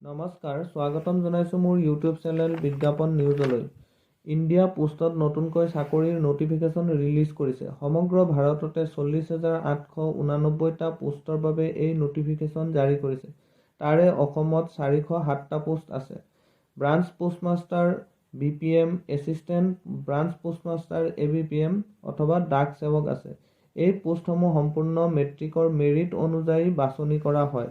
নমস্কাৰ, স্বাগতম জনাইছোঁ মোৰ ইউটিউব চেনেল বিজ্ঞাপন নিউজলৈ। ইণ্ডিয়া পোষ্টত নতুনকৈ চাকৰিৰ নটিফিকেশ্যন ৰিলিজ কৰিছে। সমগ্ৰ ভাৰততে 40,889টা পোষ্টৰ বাবে এই নটিফিকেশ্যন জাৰি কৰিছে। তাৰে অসমত 407টা পোষ্ট আছে। Branch postmaster, BPM, assistant branch postmaster ABPM অথবা ডাক সেৱক আছে। এই পোষ্টসমূহ সম্পূৰ্ণ মেট্ৰিকৰ মেৰিট অনুযায়ী বাছনি কৰা হয়।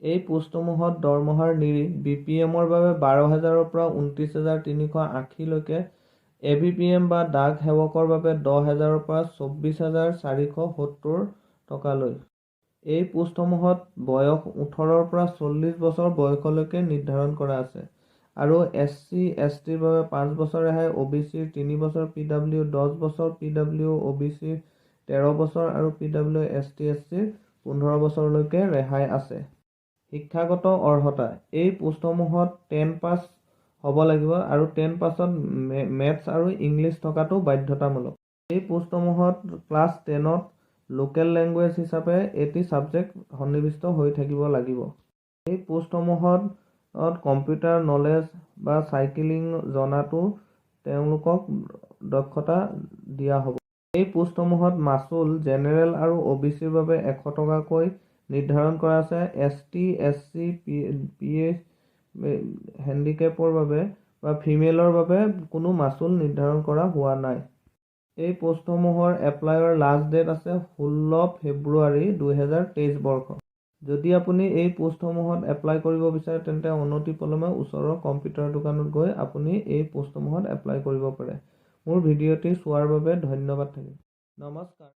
এই পোষ্টসমূহত দৰমহাৰ নিৰিখ BPMৰ বাবে 12,000ৰ পৰা 29,380 লৈকে, ABPM বা ডাক সেৱকৰ বাবে 10,000ৰ পৰা 24,470 টকালৈ। এই পোষ্টসমূহত বয়স 18ৰ পৰা 40 বছৰ বয়সলৈকে নিৰ্ধাৰণ কৰা আছে। আৰু SC, STৰ বাবে 5 বছৰ ৰেহাই, OBCৰ 3 বছৰ, PW 10 বছৰ, PW OBCৰ 13 বছৰ আৰু PW ST SCৰ 15 বছৰলৈকে ৰেহাই আছে। শিক্ষাগত অৰ্হতা: এই পোষ্টসমূহত 10 পাছ হ'ব লাগিব আৰু 10 পাছত মেথছ আৰু ইংলিছ থকাটো বাধ্যতামূলক। এই পোষ্টসমূহত ক্লাছ 10ত লোকেল লেংগুৱেজ হিচাপে এটি ছাবজেক্ট সন্নিৱিষ্ট হৈ থাকিব লাগিব। এই পোষ্টসমূহত কম্পিউটাৰ নলেজ বা চাইক্লিং জনাটো তেওঁলোকক দক্ষতা দিয়া হ'ব। এই পোষ্টসমূহত মাচুল জেনেৰেল আৰু OBCৰ বাবে 100 টকাকৈ নিৰ্ধাৰণ কৰা আছে। ST, SC, PH হেণ্ডিকেপৰ বাবে বা ফিমেলৰ বাবে কোনো মাচুল নিৰ্ধাৰণ কৰা হোৱা নাই। এই পোষ্টসমূহৰ এপ্লাইৰ লাষ্ট ডেট আছে 16 ফেব্ৰুৱাৰী 2023 বৰ্ষ। যদি আপুনি এই পোষ্টসমূহত এপ্লাই কৰিব বিচাৰে তেন্তে অনতিপলমে ওচৰৰ কম্পিউটাৰ দোকানত গৈ আপুনি এই পোষ্টসমূহত এপ্লাই কৰিব পাৰে। মোৰ ভিডিঅ'টি চোৱাৰ বাবে ধন্যবাদ থাকিল। নমস্কাৰ।